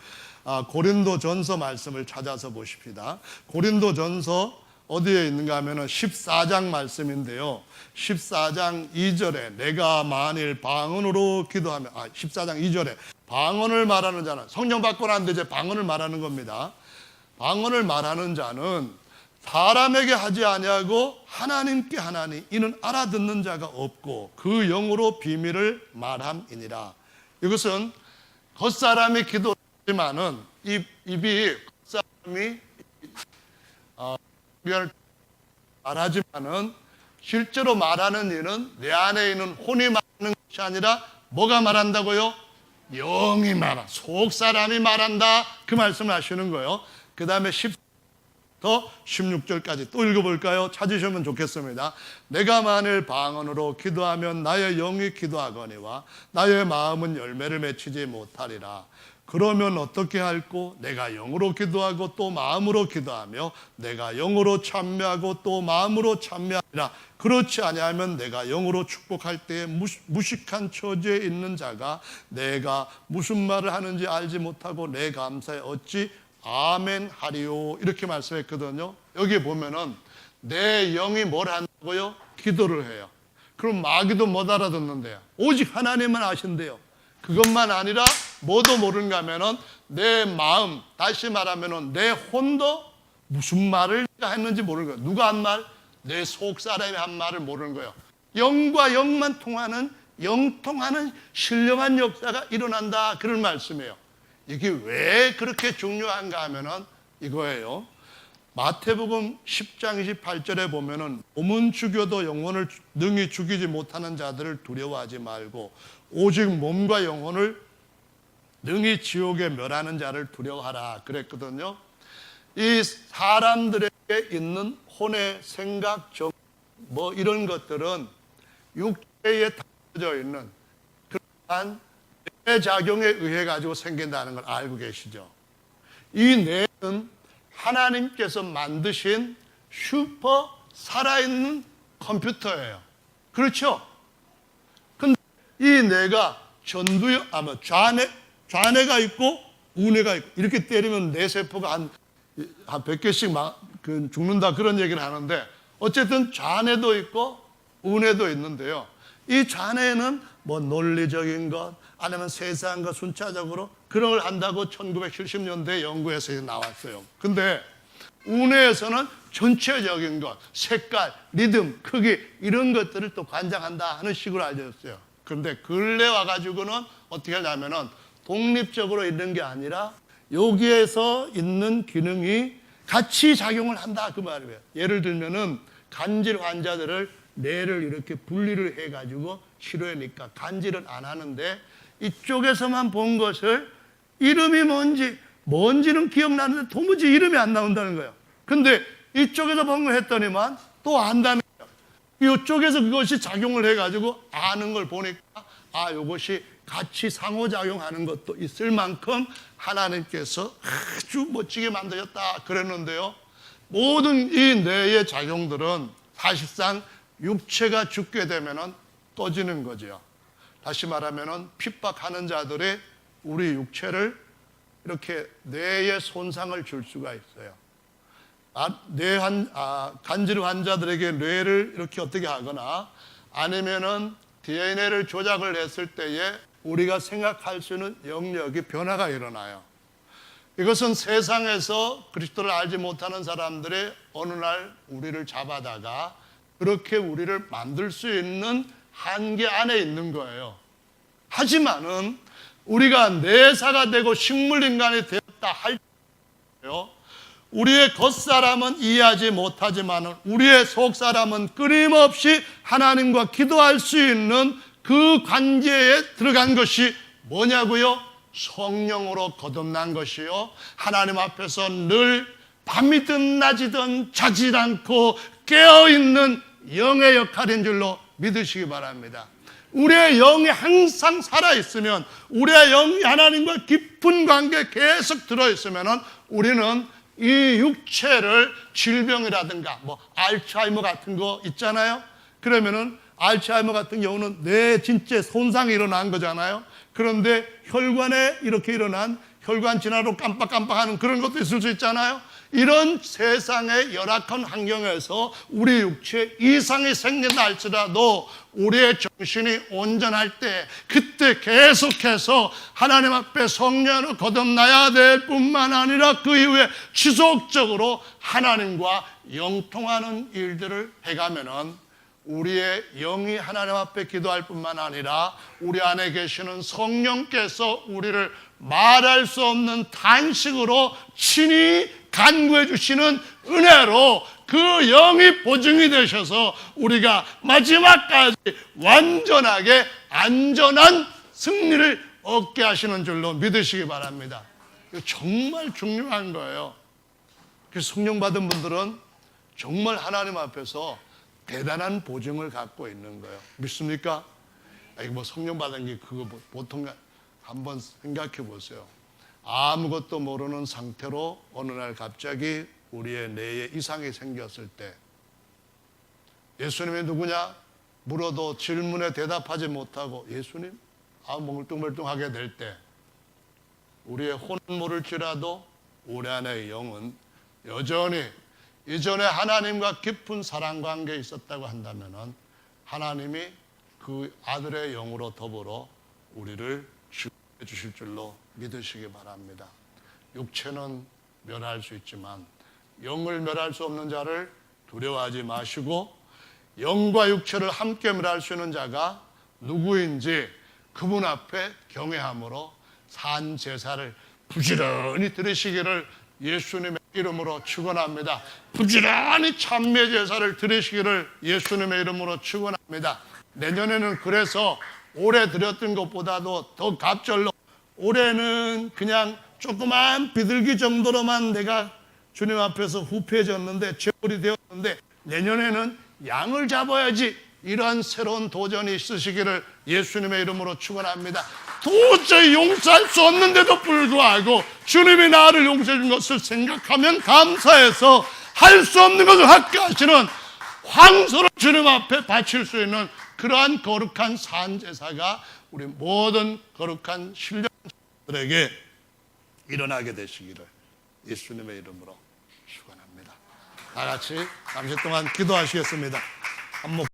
고린도전서 말씀을 찾아서 보십시다. 고린도전서 어디에 있는가 하면은 14장 말씀인데요. 14장 2절에 내가 만일 방언으로 기도하면 14장 2절에 방언을 말하는 자는 성령 받고 나는데 이제 방언을 말하는 겁니다. 방언을 말하는 자는 사람에게 하지 아니하고 하나님께 하나니 이는 알아듣는 자가 없고 그 영으로 비밀을 말함이니라. 이것은 겉사람이 기도하지만은 입이 겉사람이 말하지만은 실제로 말하는 이는 내 안에 있는 혼이 말하는 것이 아니라 뭐가 말한다고요? 영이 말한다. 속 사람이 말한다. 그 말씀을 하시는 거예요. 그 다음에 16절까지 또 읽어볼까요? 찾으시면 좋겠습니다. 내가 만일 방언으로 기도하면 나의 영이 기도하거니와 나의 마음은 열매를 맺히지 못하리라. 그러면 어떻게 할꼬? 내가 영으로 기도하고 또 마음으로 기도하며 내가 영으로 참여하고 또 마음으로 참여하리라. 그렇지 아니하면 내가 영으로 축복할 때에 무식한 처지에 있는 자가 내가 무슨 말을 하는지 알지 못하고 내 감사에 어찌 아멘 하리오. 이렇게 말씀했거든요. 여기 보면은 내 영이 뭘 한다고요? 기도를 해요. 그럼 마귀도 못 알아듣는데요. 오직 하나님만 아신대요. 그것만 아니라 뭐도 모르는가 하면은 내 마음, 다시 말하면은 내 혼도 무슨 말을 했는지 모르는 거예요. 누가 한 말? 내 속 사람이 한 말을 모르는 거예요. 영과 영만 통하는 영통하는 신령한 역사가 일어난다. 그런 말씀이에요. 이게 왜 그렇게 중요한가 하면은 이거예요. 마태복음 10장 28절에 보면은 몸은 죽여도 영혼을 능히 죽이지 못하는 자들을 두려워하지 말고 오직 몸과 영혼을 능히 지옥에 멸하는 자를 두려워하라 그랬거든요. 이 사람들에게 있는 혼의 생각, 뭐 이런 것들은 육체에 담겨져 있는 그러한 뇌작용에 의해 가지고 생긴다는 걸 알고 계시죠? 이 뇌는 하나님께서 만드신 슈퍼 살아있는 컴퓨터예요. 그렇죠? 근데 이 뇌가 좌뇌가 있고 우뇌가 있고 이렇게 때리면 뇌세포가 한 100개씩 죽는다 그런 얘기를 하는데 어쨌든 좌뇌도 있고 우뇌도 있는데요. 이 좌뇌는 뭐 논리적인 것 아니면 세상과 순차적으로 그런 걸 한다고 1970년대 연구에서 나왔어요. 근데 우뇌에서는 전체적인 것, 색깔, 리듬, 크기 이런 것들을 또 관장한다 하는 식으로 알려졌어요. 그런데 근래 와가지고는 어떻게 하냐면은 독립적으로 있는 게 아니라 여기에서 있는 기능이 같이 작용을 한다 그 말이에요. 예를 들면은 간질 환자들을 뇌를 이렇게 분리를 해가지고 치료하니까 간질은 안 하는데 이쪽에서만 본 것을 이름이 뭔지는 기억나는데 도무지 이름이 안 나온다는 거예요. 근데 이쪽에서 본 걸 했더니만 또 안다는 거예요. 이쪽에서 그것이 작용을 해가지고 아는 걸 보니까 이것이 같이 상호작용하는 것도 있을 만큼 하나님께서 아주 멋지게 만드셨다 그랬는데요. 모든 이 뇌의 작용들은 사실상 육체가 죽게 되면은 떠지는 거죠. 다시 말하면은 핍박하는 자들의 우리 육체를 이렇게 뇌에 손상을 줄 수가 있어요. 간질 환자들에게 뇌를 이렇게 어떻게 하거나 아니면은 DNA를 조작을 했을 때에 우리가 생각할 수 있는 영역이 변화가 일어나요. 이것은 세상에서 그리스도를 알지 못하는 사람들의 어느 날 우리를 잡아다가 그렇게 우리를 만들 수 있는 한계 안에 있는 거예요. 하지만은 우리가 내사가 되고 식물인간이 되었다 할 때요, 우리의 겉사람은 이해하지 못하지만 우리의 속사람은 끊임없이 하나님과 기도할 수 있는 그 관계에 들어간 것이 뭐냐고요? 성령으로 거듭난 것이요 하나님 앞에서 늘 밤이든 낮이든 자질 않고 깨어있는 영의 역할인 줄로 믿으시기 바랍니다. 우리의 영이 항상 살아있으면, 우리의 영이 하나님과 깊은 관계에 계속 들어있으면 우리는 이 육체를 질병이라든가 알츠하이머 같은 거 있잖아요. 그러면은 알츠하이머 같은 경우는 뇌에 진짜 손상이 일어난 거잖아요. 그런데 혈관에 이렇게 일어난 혈관 진화로 깜빡깜빡하는 그런 것도 있을 수 있잖아요. 이런 세상의 열악한 환경에서 우리 육체에 이상이 생긴다 할지라도 우리의 정신이 온전할 때 그때 계속해서 하나님 앞에 성령으로 거듭나야 될 뿐만 아니라 그 이후에 지속적으로 하나님과 영통하는 일들을 해가면은 우리의 영이 하나님 앞에 기도할 뿐만 아니라 우리 안에 계시는 성령께서 우리를 말할 수 없는 탄식으로 친히 간구해 주시는 은혜로 그 영이 보증이 되셔서 우리가 마지막까지 완전하게 안전한 승리를 얻게 하시는 줄로 믿으시기 바랍니다. 이거 정말 중요한 거예요. 그래서 성령 받은 분들은 정말 하나님 앞에서 대단한 보증을 갖고 있는 거예요. 믿습니까? 이거 성령 받은 게 그거 보통 한번 생각해 보세요. 아무것도 모르는 상태로 어느 날 갑자기 우리의 뇌에 이상이 생겼을 때 예수님이 누구냐? 물어도 질문에 대답하지 못하고 예수님? 멍뚱멍뚱하게 될 때 우리의 혼은 모를지라도 우리 안의 영은 여전히 이전에 하나님과 깊은 사랑 관계에 있었다고 한다면 하나님이 그 아들의 영으로 더불어 우리를 지켜해 주실 줄로 믿으시기 바랍니다. 육체는 멸할 수 있지만 영을 멸할 수 없는 자를 두려워하지 마시고 영과 육체를 함께 멸할 수 있는 자가 누구인지 그분 앞에 경외함으로 산 제사를 부지런히 드리시기를 예수님의 이름으로 축원합니다. 부지런히 참매 제사를 드리시기를 예수님의 이름으로 축원합니다. 내년에는 그래서 올해 드렸던 것보다도 더 갑절로, 올해는 그냥 조그만 비둘기 정도로만 내가 주님 앞에서 후패해졌는데 제물이 되었는데 내년에는 양을 잡아야지, 이러한 새로운 도전이 있으시기를 예수님의 이름으로 축원합니다. 도저히 용서할 수 없는데도 불구하고 주님이 나를 용서해 준 것을 생각하면 감사해서 할 수 없는 것을 하게 하시는 황소를 주님 앞에 바칠 수 있는 그러한 거룩한 산제사가 우리 모든 거룩한 신령들에게 일어나게 되시기를 예수님의 이름으로 축원합니다. 다 같이 잠시 동안 기도하시겠습니다.